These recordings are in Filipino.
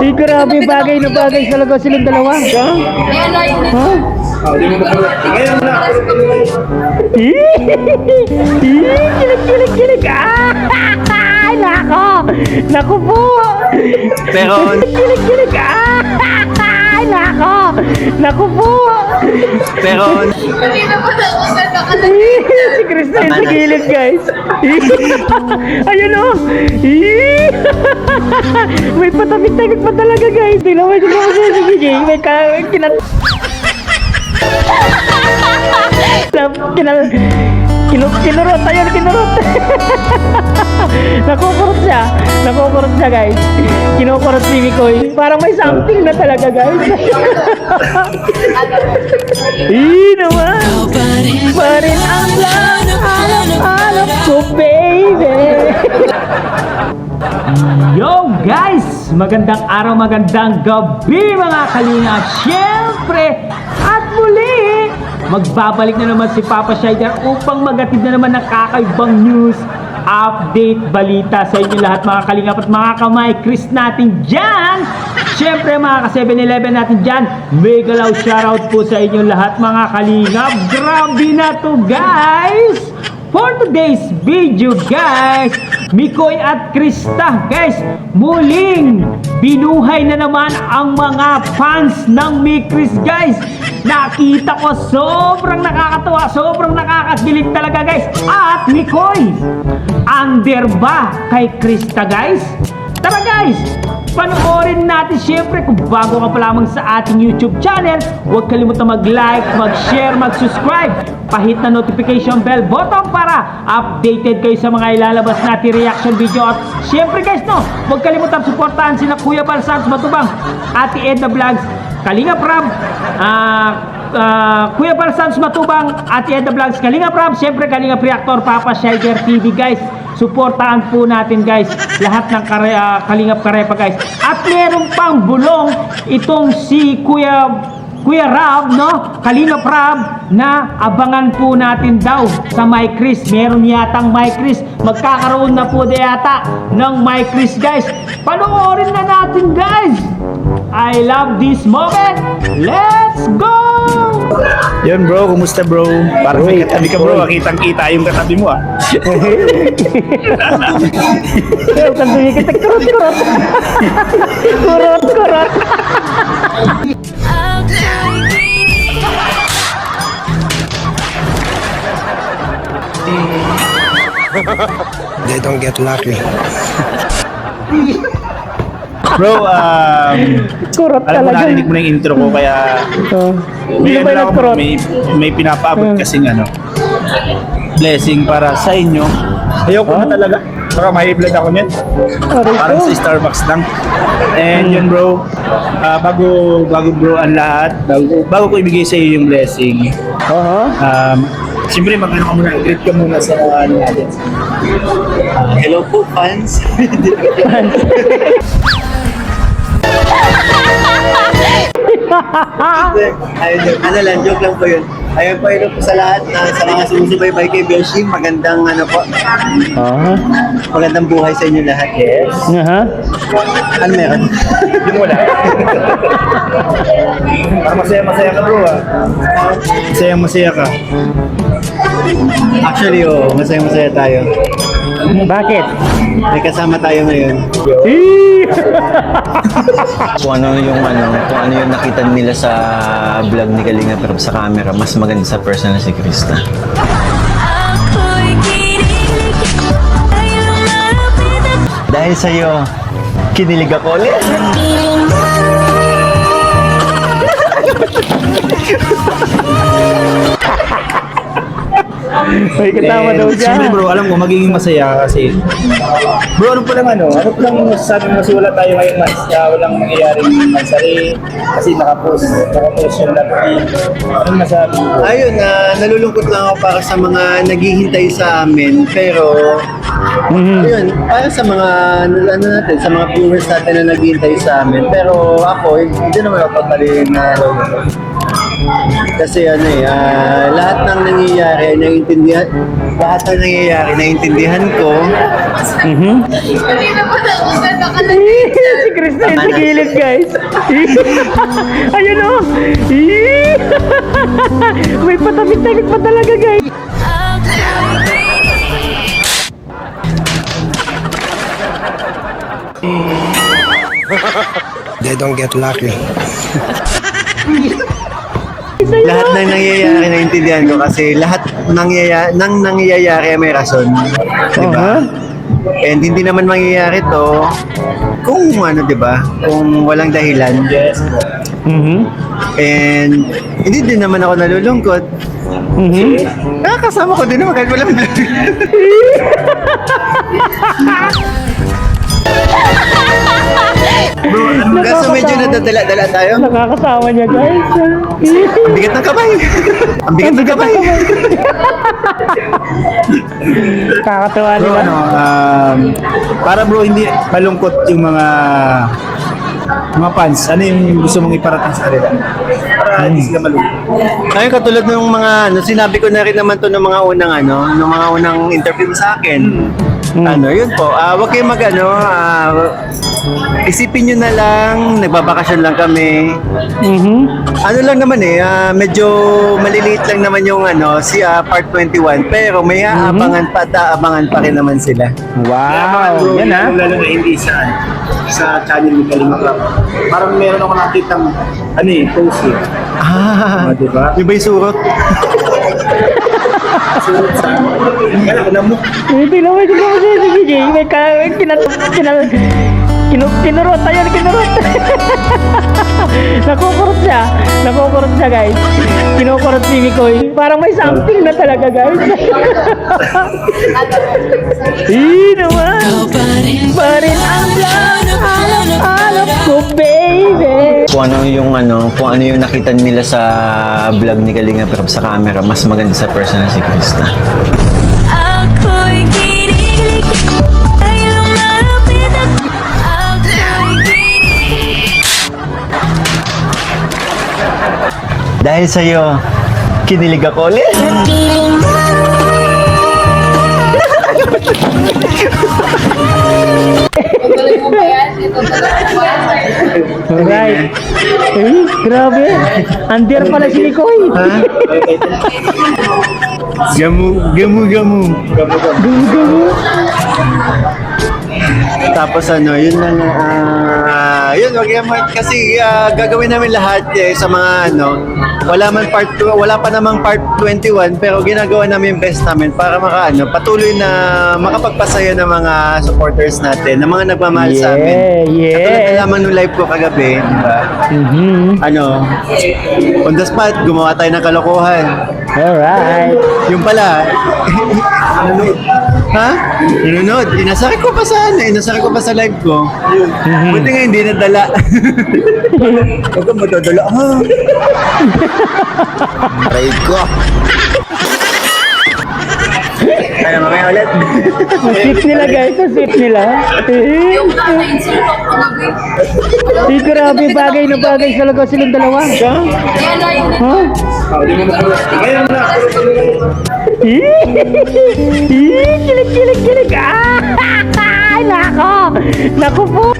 Di grabe, bagay na bagay talaga silang dalawa. Ha? Ngayon na. Kilig. Ay, nako. Naku po. Pero, Kilig. Ay, nako. Naku po. pero, Si Krista yung sa gilid, guys. Ayun o. May patapit-tapit pa talaga, guys. Tingnan mo yung sige. May kinat... Kinurot, ayun, kinurot. Nakukurot siya, guys. Kinukurot si Mikoy. Parang may something na talaga, guys. Naman. Pa rin ang hanap ko, baby. Yo, guys! Magandang araw, magandang gabi, mga kalinga. Siyempre, at muli, magbabalik na naman si Papa Shider upang magatid na naman ng kakaibang news, update, balita sa inyo lahat, mga kalingap at mga kamay Chris natin dyan. Siyempre, mga ka-7-Eleven natin dyan, mega loud shoutout po sa inyo lahat, mga kalingap. Grabe na to, guys! For today's video, guys, Mikoy at Krista, guys, muling binuhay na naman ang mga fans ng Mikris, guys. Nakita ko sobrang nakakatawa, sobrang nakakakilig talaga, guys. At Mikoy, under ba kay Krista, guys? Tara, guys, panoorin natin. Siyempre, kung bago ka pa lamang sa ating YouTube channel, huwag kalimutan mag-like, mag-share, mag-subscribe, pahit na notification bell button para updated kayo sa mga ilalabas natin reaction video. At siyempre, guys, no, huwag kalimutan suportahan sina Kuya Bal Santos Matubang, Ate Edna Vlogs, Kalinga Prab, Kuya Bal Santos Matubang, Ate Edna Vlogs, Kalinga Prab, siyempre Kalinga Reactor, Papa Shider TV, guys. Suportahan po natin, guys, lahat ng Kalingap Karepa, guys. At meron pang bulong itong si Kuya Rab, no? Kalingap Rab, na abangan po natin daw sa My Chris. Meron yatang My Chris. Magkakaroon na po yata ng My Chris, guys. Panoorin na natin, guys. I love this moment. Let's go! yun bro, kumusta bro? Parang may katabi ka bro, kitang-kita yung katabi mo ah. Katabi kita, kurot. Kurot. They don't get lucky. Bro, Kurot alam mo talaga. narinig mo na yung intro ko kaya Hindi ba ano nagkurot? may pinapaabot kasing blessing para sa inyo. Ayoko na talaga. Baka may-blood ako niyan. Parang sa Starbucks lang. And yun bro, bago bro ang lahat, bago ko ibigay sa iyo yung blessing. Siyempre mag-ano ka muna, greet ka muna sa ano natin. Hello po fans. Ayun, ano lang, joke lang po yun. Ayun po, hello po sa lahat sa mga sumusubaybay kay Beshi. Magandang ano po, magandang buhay sa inyo lahat. Yes. Ano meron? Yung wala. Parang masaya ka bro ah. Masaya ka. Actually, masaya-masaya tayo. Bakit? May kasama tayo ngayon. Kung ano yung nakita nila sa vlog ni Kalinga pero sa camera, mas maganda sa personal si Krista. Dahil sa'yo, kinilig ako ulit. May kasama daw siya. Siyempre bro, alam ko magiging masaya kasi bro, ano pa lang masasabi mo kasi wala tayo ngayong months na walang mangyayaring mansari kasi nakapost yung labi. Anong masabi mo? Ayun, nalulungkot lang ako para sa mga naghihintay sa amin. Pero, ayun, para sa mga, ano natin, sa mga viewers natin na naghihintay sa amin. Pero ako, hindi naman ako totally na kasi lahat ng nangyayari, naiintindihan ko. Kanina pa nag-usap ako. Si Krista yung sa gilid, guys. Ayun o. May patapit-tapit pa talaga, guys. They don't get lucky. Lahat ng nangyayari naintindihan ko kasi lahat nang nangyayari may rason. Di ba? And hindi naman mangyayari to kung ano, di ba? Kung walang dahilan. And hindi din naman ako nalulungkot. Nakakasama ko din naman kahit walang Bro, kaso medyo nadadala-dala tayo. Nakakasama niya, guys. Ang bigat ng kamay. Ang bigat ng kamay. Kakatawa Bro, nila. para bro hindi malungkot yung mga fans. Ano yung gusto mong iparating sa kanila? Para hindi sila malungkot. Ayun, katulad ng mga sinabi ko na rin naman to ng mga unang interview sa akin. Yun po. Wag kayong isipin nyo na lang, nagbabakasyon lang kami. Ano lang naman medyo maliliit lang naman yung part 21, pero may aabangan pa rin naman sila. Wow. Yan ha. Lalo na hindi sa channel ni Kalinga Prab. Parang meron ako nakitang post eh. Diba? Yung ba yung surot? Tingnan mo si BJ. May kinurot tayo, kinurot. Nakukurot siya, guys. Kinukurot si Mikoy. Parang may something na talaga, guys. Naman. Pa rin ang alap ko, baby. Kung ano yung nakita nila sa vlog ni Kalinga Prab sa camera, mas maganda sa personal si Krista. Ako'y kinikilig, ay lumalapit at ako'y kinikilig. Dahil sa'yo, kinilig ako ulit. Alright. Grabe. Under pala si Mikoy. Gamu. Tapos yun lang yun, wag naman kasi gagawin namin lahat sa mga wala pa namang part 21 pero ginagawa namin yung best namin para patuloy na makapagpasaya ng mga supporters natin, ng mga nagmamahal sa amin. Katulad na lamang nung live ko kagabi, di ba? On the spot, gumawa tayo ng kalokohan. Alright. Yung pala, nanonood. Inasakit ko pa sa live ko. Buti nga hindi nadala. Huwag kang madadala. Aray ko. Kaya mamaya ulit. Sip nila, guys. Sip nila. Grabe, bagay na bagay talaga silang dalawa. Kilig.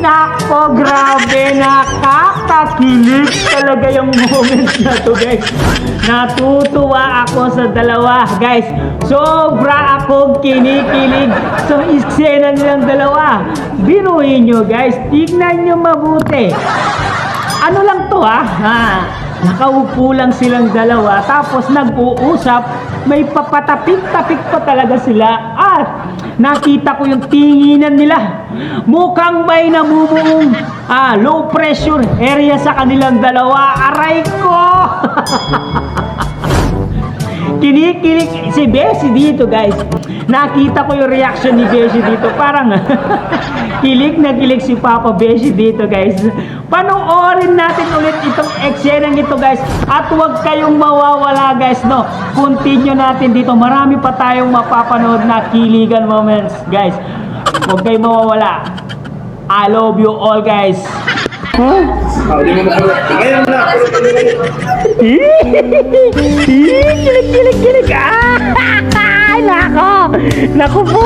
Nako, grabe, nakakakilig talaga yung moments na to, guys. Natutuwa ako sa dalawa, guys. Sobra akong kinikilig sa eksena nilang dalawa. Biruin nyo, guys. Tignan nyo mabuti. Ano lang to, nakaupo lang silang dalawa, tapos nag-uusap, may papatapik-tapik pa talaga sila, at nakita ko yung tinginan nila. Mukhang may namumuong low pressure area sa kanilang dalawa. Aray ko! Kinikilig si Beshi dito, guys. Nakita ko yung reaction ni Beshi dito. Parang kilig na kilig si Papa Beshi dito, guys. Panoorin natin ulit itong eksenang ito, guys. At huwag kayong mawawala, guys, no? Continue natin dito. Marami pa tayong mapapanood na kiligan moments, guys. Huwag kayong mawawala. I love you all, guys. Kilig. Nako po.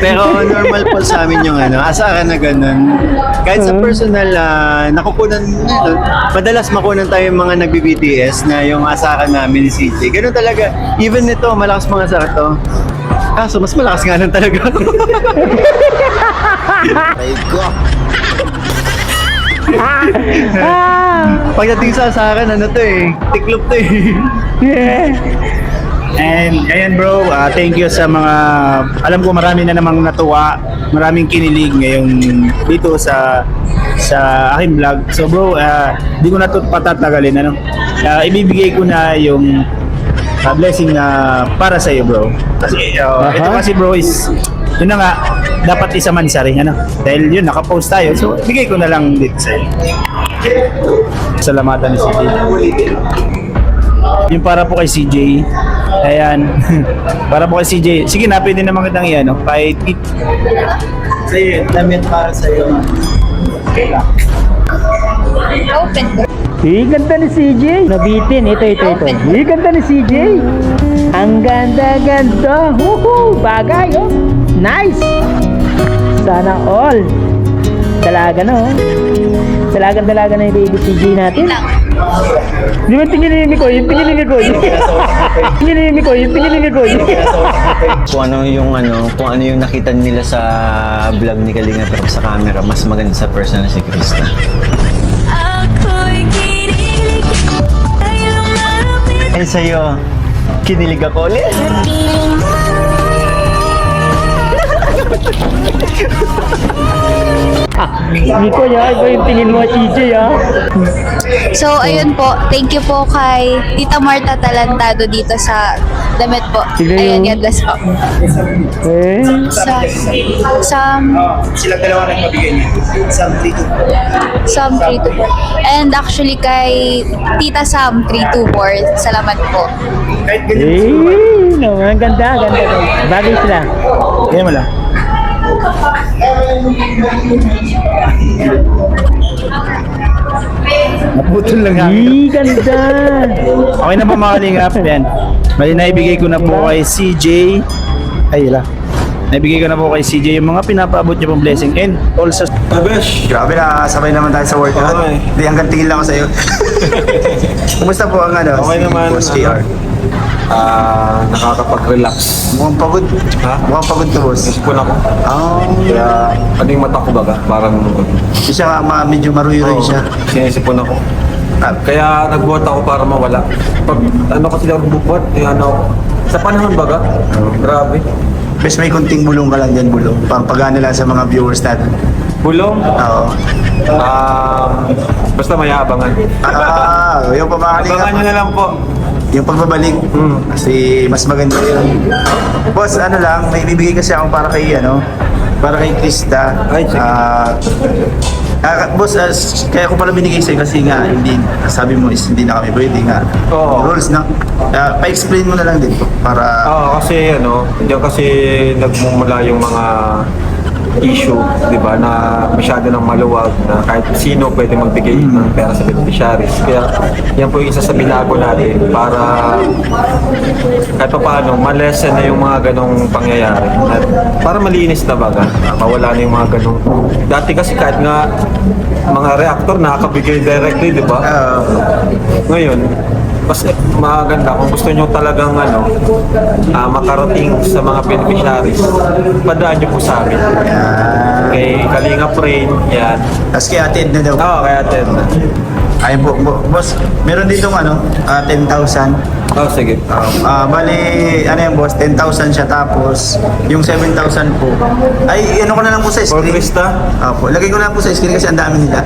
Pero normal po sa amin yung asaran na ganun. Kahit sa personal, nakukunan, madalas makunan tayo yung mga nagbi-BTS na yung asaran namin ni CJ. Ganun talaga. Even nito, malakas mga asar to. Kaso, mas malakas nga nun talaga. Ay ko. Pagdating sa asaran, tiklop to eh. Yeah. And ayan bro, thank you sa mga, alam ko marami na namang natuwa, maraming kinilig ngayong dito sa aking vlog. So bro, di ko na ito patatagalin, ibibigay ko na yung blessing na para sa iyo bro. Kasi ito kasi bro is, yun na nga, dapat isa man sa ring, dahil yun, nakapost tayo, so bigay ko na lang dito sa iyo. Salamatan ni CJ. Yung para po kay CJ. Ayan. Para po kay CJ. Sige na, pwede naman kitang iyan, kahit Sa'yo, damit para sa'yo. Ganda ni CJ. Nabitin. Ito. Ganda ni CJ. Ang ganda. Woohoo! Bagay, oh. Nice! Sana all. Dalaga na, oh. Dalaga na yung baby CJ natin. Di ba tingin ko? Kung ano yung nakita nila sa vlog ni Kalinga pero sa camera, mas maganda sa personal si Krista. Ako'y kinikilig dahil lumalapit. Eh sa'yo, kinilig ako ulit. Hindi ko ya, iba yung tingin mo CJ, ah. So, ayun po. Thank you po kay Tita Marta Talantado dito sa damit po. Sige Ayun, yun. God bless po. Eh, Sa sila dalawa nagpabigay niya. Sam 324. And actually kay Tita Sam 324. Salamat po. Kahit ganyan. naman, ganda. Bagay sila. Kaya mo lang. Naputol lang namin. Ganda. Okay na po mga kalingap. Yan. Bali naibigay ko na po kay CJ. Ay, wala. Naibigay ko na po kay CJ yung mga pinapaabot niya pong blessing. And also, Grabe na, sabay naman tayo sa workout. Hindi, hanggang tingin lang ako sa'yo. Kumusta po ang Okay naman, Boss JR? Nakakapag-relax. Mukhang pagod. Ha? Mukhang pagod to, boss. Sipon ako. Kaya, Ano yung mata ko baga? Parang siya medyo maruyo-ruyo siya. sinisipon ako. Kaya nagbuhat ako para mawala. Pag ano kasi ako nagbuhat, sa panahon baga? Grabe. Bes may kunting bulong ka lang dyan, bulong. Pampagana lang sa mga viewers natin. Bulong. Oo. Basta may abangan. Yung pamakaling. Abangan nyo na lang po. Yung pagbabalik. Kasi mas maganda yun. Boss, may bibigay kasi ako para kay Krista. Ay, sige. Boss, kaya ko pala binigay sa'yo kasi nga, sabi mo is hindi na kami pwede nga. Oo. Rules na. Pa-explain mo na lang dito para... Kasi diyan kasi nagmumula yung mga issue, di ba, na masyado ng maluwag na kahit sino pwede magbigay ng pera sa beneficiaries. Kaya yan po yung isa sa binago natin para kahit pa paano, malesen na yung mga ganong pangyayari. At para malinis na baga, mawala na yung mga ganong... Dati kasi kahit nga mga reactor nakakabigay directly, di ba? Ngayon, mas maganda kung gusto nyo talagang makarating sa mga beneficiaries, padaan nyo po sa amin. Kay Kalinga Brain, yan. Tapos kay Ate Edna daw. Oo, kaya atin. Ayun po, boss, meron ditong 10,000. Sige. Bali, yung boss, 10,000 siya tapos yung 7,000 po. Ay, ko na lang po sa For screen. Krista? Lagay ko na lang po sa screen kasi ang dami nila.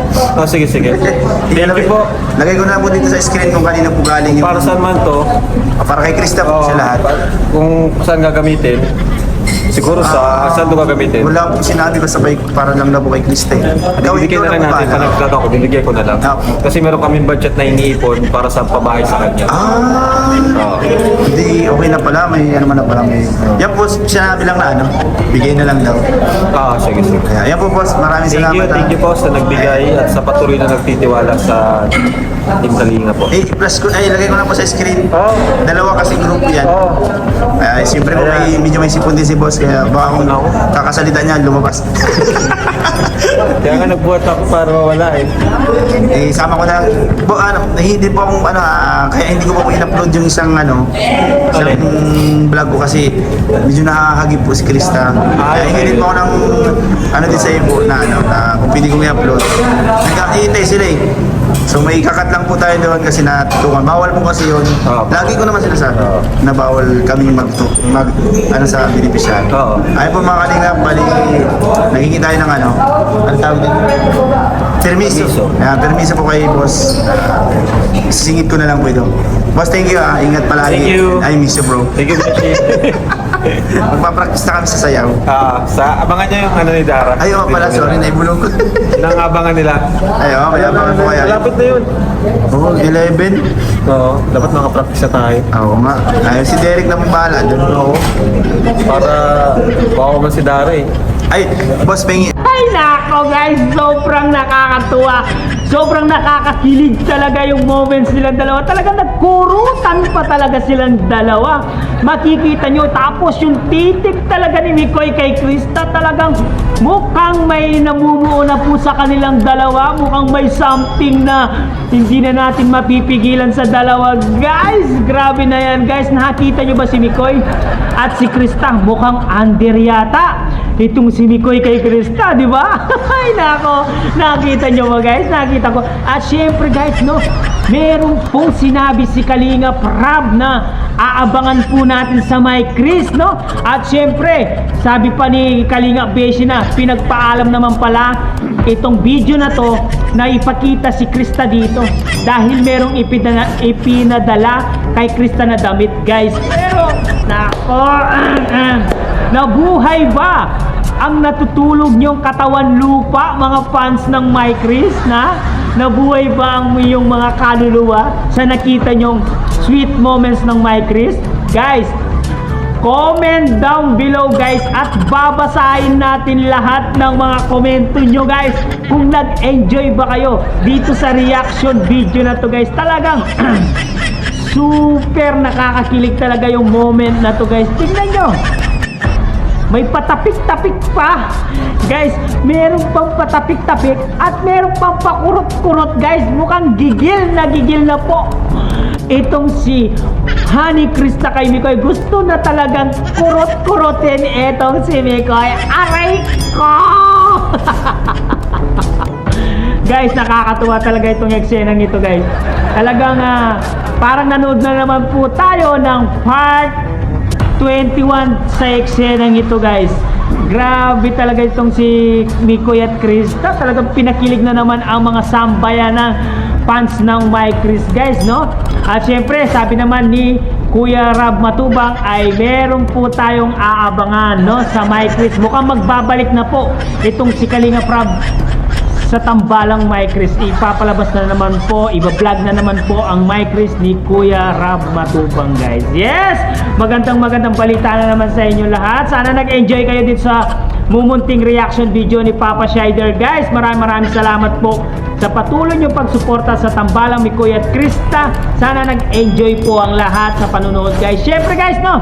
Sige. Thank you po. Lagay ko na lang po dito sa screen kung kanina po galing yung... Para saan man to, Para kay Krista po sa lahat. kung saan gagamitin, siguro saan to gagamitin. Wala po sinabi ko sabay para lang na po kay Krista. Bibigyan na lang natin, pa nag-vlog ako, bibigyan ko na lang. Kasi meron kaming budget na iniipon para sa pabahay sa kanya. Hindi, okay na pala. May na pala. Yan po, sinabi lang na bigay na lang daw. Sige. Kaya, yan po boss, maraming salamat. Thank you po sa nagbigay at sa patuloy na nagtitiwala sa Team Kalinga po. Plus ko, lagay ko na po sa screen. Oh. Dalawa kasi group yan. Oh. Siyempre po medyo may sipon din si boss. Kaya baka kung kakasalita niya, lumabas. Kaya nga nagbuhat ako para mawala eh. Eh, sama ko na, hindi po akong, kaya hindi ko pa po in-upload yung isang, isang vlog ko kasi medyo nakakagib po si Krista. Kaya hindi po ako ng, din sa iyo po, na kung pwede kong i-upload. Nagkakihintay sila eh. So may kakat lang po tayo doon kasi natutukan. Bawal po kasi yun. Lagi ko naman sinasabi na bawal kaming sa beneficiary. Ayun po mga kalingap, bali, nagiging tayo ng ano tawag din? Permiso. Permiso po kay boss. Sisingit ko na lang po ito. Boss, thank you. Ingat palagi. Thank you. I miss you, bro. Thank you, Beshi. Magpapractice na kami sa sayaw. Abangan nyo yung ano ni Dara. Ayaw pala, sorry, naibulong ko. Nangabangan nila. Ayaw, kaya abangan ko kaya. Malapit na yun. Oo, 11. Oo, dapat makapractice na tayo. Oo nga. Ayaw, si Derek na mong bahala doon. Oo. Para baka man si Dara eh. Ay, boss, pengi. Ay nako guys, sobrang nakakatuwa. Sobrang nakakakilig talaga yung moments nilang dalawa. Talagang nagkurutan pa talaga silang dalawa. Makikita nyo, tapos yung titig talaga ni Mikoy kay Krista, talagang mukhang may namumuo na po sa kanilang dalawa. Mukhang may something na hindi na natin mapipigilan sa dalawa. Guys, grabe na yan guys. Nakita nyo ba si Mikoy at si Krista? Mukhang under yata itong si Mikoy kay Krista, di ba? Ay nako, nakita nyo ba guys? Nakita ko. At syempre guys, no, meron pong sinabi si Kalinga Prab na aabangan po natin sa My Chris, no? At syempre, sabi pa ni Kalinga Beshi na pinagpaalam naman pala itong video na to na ipakita si Krista dito dahil merong ipinadala kay Krista na damit, guys. Pero nako, nabuhay ba ang natutulog niyong katawan lupa, mga fans ng My Chris, na nabuhay ba ang iyong mga kaluluwa sa nakita niyong sweet moments ng My Chris? Guys, comment down below guys at babasahin natin lahat ng mga komento nyo guys kung nag-enjoy ba kayo dito sa reaction video na to guys. Talagang super nakakakilig talaga yung moment na to guys. Tingnan nyo, may patapik-tapik pa guys, meron pang patapik-tapik at meron pang pakurot-kurot guys. Mukhang gigil na po itong si Honey Krista kay Mikoy. Gusto na talagang kurot-kurotin itong si Mikoy. Aray ko! Guys, nakakatuwa talaga itong eksenang ito guys. Talagang parang nanood na naman po tayo ng part 21 sa eksenang ito guys. Grabe talaga itong si Mikoy at Krista. Talagang pinakilig na naman ang mga sambayan ng fans ng My Chris guys, no? At syempre, sabi naman ni Kuya Rab Matubang ay meron po tayong aabangan, no, sa My Chris. Mukhang magbabalik na po itong si Kalinga Prab sa tambalang My Chris. Ipapalabas na naman po, iba-vlog na naman po ang My Chris ni Kuya Rab Matubang guys. Yes! Magandang balita na naman sa inyo lahat. Sana nag-enjoy kayo dito sa mumunting reaction video ni Papa Shider guys. Maraming salamat po sa patuloy niyong pagsuporta sa tambalang Mikoy at Krista. Sana nag-enjoy po ang lahat sa panunood guys. Syempre guys, no,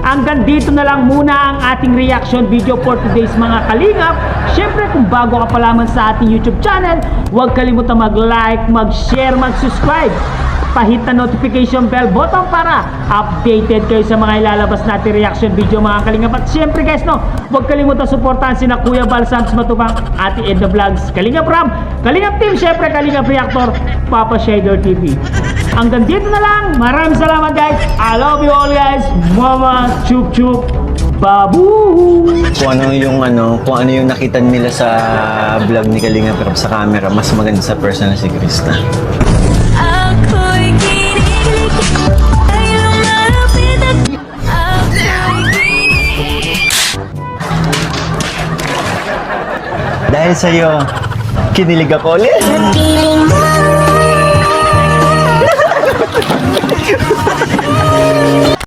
hanggang dito na lang muna ang ating reaction video for today's mga kalingap. Syempre, kung bago ka pa lamang sa ating YouTube channel, huwag kalimutan mag-like, mag-share, mag-subscribe. Pahit na notification bell button para updated kayo sa mga ilalabas natin reaction video mga kalingap. At syempre guys, no, huwag kalimutan suportahan sina Kuya Bal Santos Matubang, Ate Edna Vlogs, Kalingap Ram, Kalingap Team, syempre Kalingap Reactor, Papa Shader TV. Hanggang dito na lang. Maraming salamat guys. I love you all guys. Mama chup chup babu. Kung ano yung nakita nila sa vlog ni Kalinga pero sa camera, mas maganda sa personal si Krista. Ako'y kinikilig, ay lumalapit at ako'y kinikilig. Dahil sa'yo, kinilig ako ulit. Piling